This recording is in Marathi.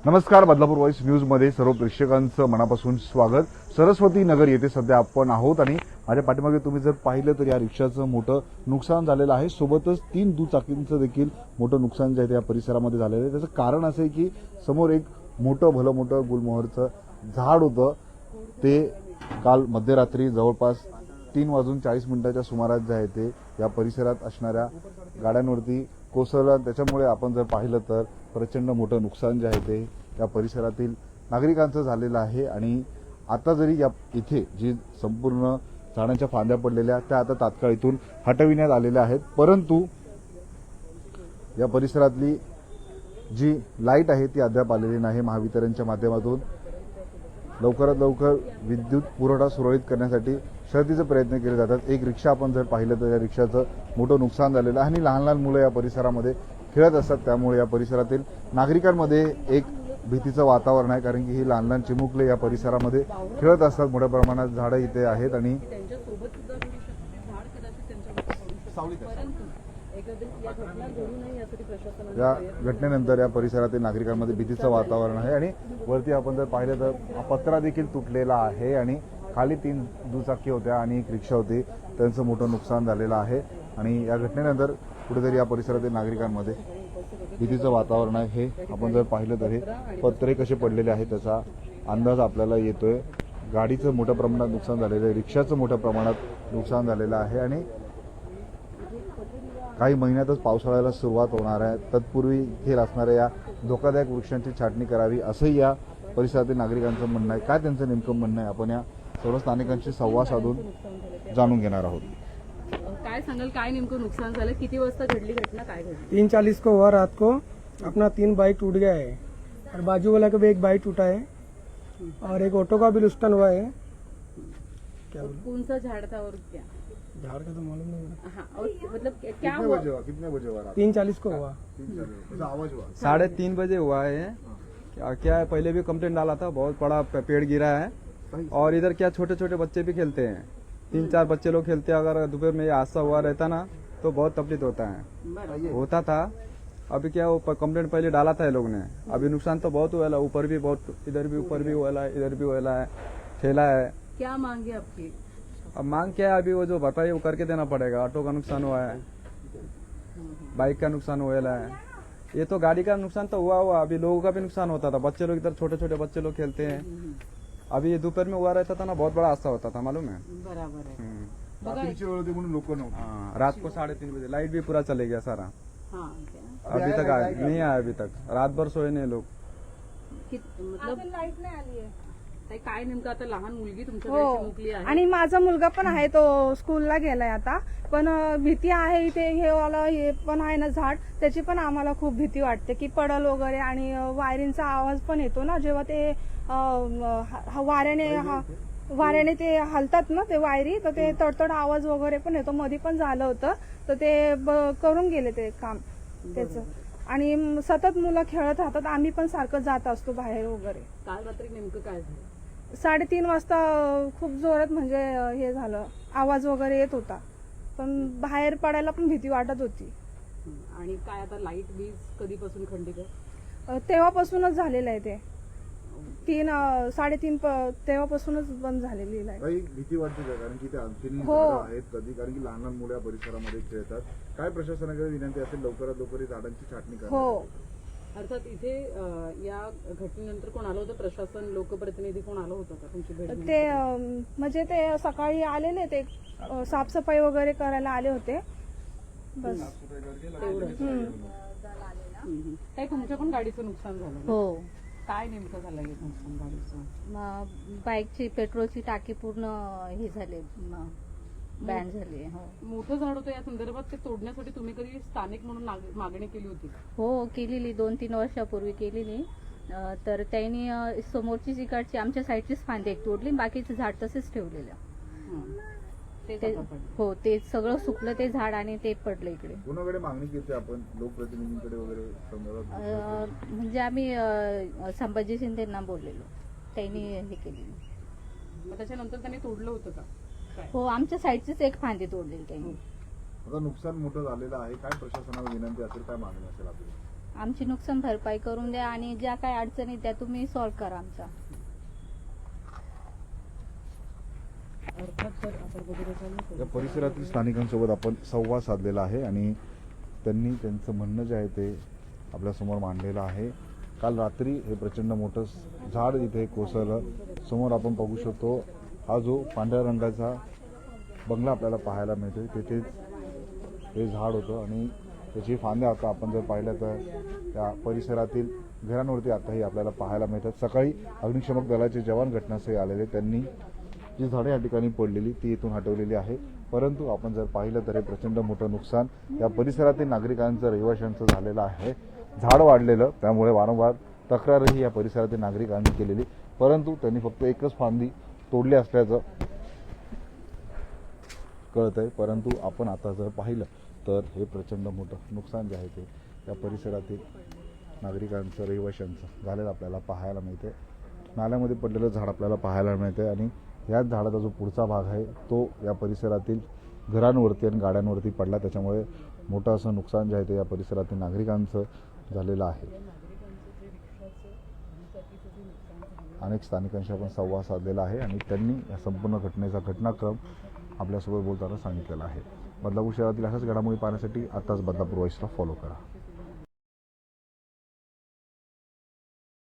नमस्कार, बदलापूर व्हॉइस न्यूजमध्ये सर्व प्रेक्षकांचं मनापासून स्वागत। सरस्वती नगर येथे सध्या आपण आहोत आणि माझ्या पाठीमागे तुम्ही जर पाहिलं तर या रिक्षाचं मोठं नुकसान झालेलं आहे। सोबतच 3 दुचाकींचं देखील मोठं नुकसान जे आहे या परिसरामध्ये झालेलं आहे। त्याचं कारण असं आहे की समोर एक मोठं गुलमोहरचं झाड होतं। ते काल मध्यरात्री जवळपास 3:40 सुमारास जे आहे ते या परिसरात असणाऱ्या गाड्यांवरती कोसळलं। त्याच्यामुळे आपण जर पाहिलं तर प्रचंड मोठं नुकसान जे आहे ते या परिसरातील नागरिकांचं झालेलं आहे। आणि आता जरी या इथे जी संपूर्ण झाडांच्या फांद्या पडलेल्या त्या आता तात्काळ इथून हटविण्यात आलेल्या आहेत, परंतु या परिसरातली जी लाईट आहे ती अद्याप आलेली नाही। महावितरणच्या माध्यमातून लवकरात लवकर विद्युत पुरवठा सुरळीत करण्यासाठी शर्थीचे प्रयत्न केले जातात। एक रिक्षा आपण जर पाहिलं तर या रिक्षाचं मोठं नुकसान झालेलं आहे आणि लहान लहान मुलं या परिसरामध्ये खेळत असतात, त्यामुळे या परिसरातील नागरिकांमध्ये एक भीतीचं वातावरण आहे, कारण की ही लहान लहान चिमुकले या परिसरामध्ये खेळत असतात। मोठ्या प्रमाणात झाडं इथे आहेत आणि या घटनेनंतर या परिसरातील नागरिकांमध्ये भीतीचं वातावरण आहे। आणि वरती आपण जर पाहिलं तर पत्रा देखील तुटलेला आहे आणि खाली 3 दुचाकी होत्या आणि एक रिक्षा होती, त्यांचं मोठं नुकसान झालेलं आहे। आणि या घटनेनंतर कुठेतरी या परिसरातील नागरिकांमध्ये भीतीचं वातावरण आहे। हे आपण जर पाहिलं तर हे पत्रे कसे पडलेले आहेत त्याचा अंदाज आपल्याला येतोय। गाडीचं मोठ्या प्रमाणात नुकसान झालेलं आहे, रिक्षाचं मोठ्या प्रमाणात नुकसान झालेलं आहे आणि काही महिन्यातच पावसाळ्याला सुरुवात होणार आहे। तत्पूर्वी इथे असणाऱ्या या धोकादायक वृक्षांची छाटणी करावी असंही या परिसरातील नागरिकांचं म्हणणं आहे। काय त्यांचं नेमकं म्हणणं आहे आपण या सर्व स्थानिकांशी संवाद साधून जाणून घेणार आहोत। काय सांगाल, काय नेमकं नुकसान झालं, किती वाजता घडली घटना, काय घडली? 3:40 को हुआ रात को। अपना 3 बाइक टूट गया है और बाजू वाला का भी एक बाइक टूटा है और एक ऑटो का भी नुकसान हुआ है। क्या बोला? कौन सा झाड़ था और क्या? झाड़ का तो मालूम नहीं है। हाँ, और मतलब क्या कितने हुआ? कितने बजे हुआ रात? 3:40 को हुआ। ऐसा आवाज हुआ? 3:30 बजे हुआ है। क्या है, पहले भी कंप्लेंट डाला था, बहुत बड़ा पेड़ गिरा है और इधर क्या छोटे छोटे बच्चे भी खेलते हैं, 3-4 बच्चे लोग खेलते हैं। अगर दोपहर में ये हादसा हुआ रहता ना तो बहुत तकलीफ होता था। अभी क्या वो कंप्लेंट पहले डाला था ये लोग ने, अभी नुकसान तो बहुत हुआ है, ऊपर भी बहुत, इधर भी ऊपर भी हुआ है, इधर भी हुआ है, ठेला है। क्या मांगे आपकी? अब मांग क्या है, अभी वो जो भरपाई वो करके देना पड़ेगा। ऑटो का नुकसान हुआ है, बाइक का नुकसान हुआ है, ये तो गाड़ी का नुकसान तो हुआ, अभी लोगों का भी नुकसान होता था। बच्चे लोग इधर छोटे छोटे बच्चे लोग खेलते हैं। अभी ये दोपहर में हुआ रहता था ना, बहुत बड़ा हादसा होता था, मालूम है। बराबर है। रात्रीची वेळ होती म्हणून लोक नव्हते। हाँ, रात को 3:30 बजे लाइट भी पूरा चले गया सारा। हाँ, क्या? अभी तक नहीं आया, अभी तक रात भर सोए नहीं लोग। मतलब लाईट नाही आली आहे। काय नेमकं आता लहान मुलगी तुमच्याकडे हो, चिमुकली आहे आणि माझा मुलगा पण आहे, तो स्कूलला गेलाय आता। पण भीती आहे इथे, हे वाला हे पण आहे ना झाड, त्याची पण आम्हाला खूप भीती वाटते की पडल वगैरे। आणि वायरिंगचा आवाज पण येतो ना जेव्हा ते वाऱ्याने ते हलतात ना ते वायरी, तर ते तडतड आवाज वगैरे पण येतो। मध्ये पण झालं होतं तर ते करून गेले ते काम त्याचं। आणि सतत मुलं खेळत राहतात, आम्ही पण सारखं जात असतो बाहेर वगैरे। काल रात्री नेमकं काय झालं? 3:30 वाजता खूप जोरात म्हणजे हे झालं, आवाज वगैरे येत होता, पण बाहेर पडायला पण भीती वाटत होती। आणि काय आता लाईट वीज कधीपासून खंडित आहे? तेव्हापासूनच झालेलं आहे ते 3-3:30 तेव्हापासूनच बंद झालेली आहे। काही भीती वाटते का, कारण की ते आणखीन हो. झाडं आहेत कधी, कारण की लहान लहान मुलं या परिसरामध्ये खेळतात। काय प्रशासनाकडे विनंती असेल लवकरात लवकर झाडांची छाटणी करा। हो, अर्थात इथे या घटनेनंतर कोण आलं होतं? प्रशासन, लोकप्रतिनिधी कोण आलं होतं का तुमची भेट? ते म्हणजे ते सकाळी आलेले, ते साफसफाई वगैरे करायला आले होते, बस। काय तुमच्या पण गाडीचं नुकसान झालं ना? हो, काय नेमकं झालं हे नुकसान गाडीचं? बाईकची पेट्रोलची टाकी पूर्ण हे झाले, बँड झाली। हो, मोठं झाड होतं, या संदर्भात ते तोडण्यासाठी तुम्ही कधी स्थानिक म्हणून मागणी केली होती? हो केलेली, 2-3 वर्षापूर्वी केलेली। तर त्यांनी समोरची जिकडची आमच्या साईडचीच फांदी एक तोडली, बाकीचं झाड तसेच ठेवलेलं। ते हो, ते सगळं सुकलं ते झाड आणि ते पडलं इकडे। कोणाकडे मागणी केली आपण, लोकप्रतिनिधींकडे वगैरे संदर्भात? म्हणजे आम्ही संभाजी शिंदेंना बोललेलो, त्यांनी हे केलेलं। मग त्याच्यानंतर त्यांनी तोडलं होतं का? हो, आमच्या साईडचीच एक फांदी तोडलेली त्यांनी। आता नुकसान मोठं झालेलं आहे, काय प्रशासनाला विनंती असेल, काय मागणी असेल आपली? आमची नुकसान भरपाई करून द्या आणि ज्या काही अडचणी त्या तुम्ही सॉल्व्ह करा आमच्या. अर्थात तर आपण वगैरे चालू या परिसरातील स्थानिकांसोबत आपण संवाद साधलेला आहे आणि त्यांनी त्यांचं म्हणणं जे आहे ते आपल्यासमोर मांडलेलं आहे. काल रात्री हे प्रचंड मोठं झाड इथे कोसळलं. समोर आपण बघू शकतो हा जो पांढऱ्या रंगाचा बंगला आपल्याला पाहायला मिळतोय तेथेच हे झाड होतं आणि त्याची फांद्या आता आपण जर पाहिलं तर त्या परिसरातील घरांवरती आताही आपल्याला पाहायला मिळतात. सकाळी अग्निशमक दलाचे जवान घटनास्थळी आलेले, त्यांनी जी झाडे या ठिकाणी पडलेली ती इथून हटवलेली आहे. परंतु आपण जर पाहिलं तर हे प्रचंड मोठं नुकसान या परिसरातील नागरिकांचं, रहिवाशांचं झालेलं आहे. झाड वाढलेलं, त्यामुळे वारंवार तक्रारही या परिसरातील नागरिकांनी केलेली, परंतु त्यांनी फक्त एकच फांदी तोडली असल्याचं कळत आहे. परंतु आपण आता जर पाहिलं तर हे प्रचंड मोठं नुकसान जे आहे ते या परिसरातील नागरिकांचं, रहिवाशांचं झालेलं आपल्याला पाहायला मिळते. नाल्यामध्ये पडलेलं झाड आपल्याला पाहायला मिळते आणि याच झाडाचा जो पुढचा भाग आहे तो या परिसरातील घरांवरती आणि गाड्यांवरती पडला. त्याच्यामुळे मोठं असं नुकसान जे आहे ते या परिसरातील नागरिकांचं झालेलं आहे. अनेक स्थानिकांशी आपण संवाद साधलेला आहे आणि त्यांनी या संपूर्ण घटनेचा घटनाक्रम आपल्यासोबत बोलताना सांगितलेला आहे. बदलापूर शहरातील अशाच घडामोडी पाहण्यासाठी आताच बदलापूर वॉइसला फॉलो करा.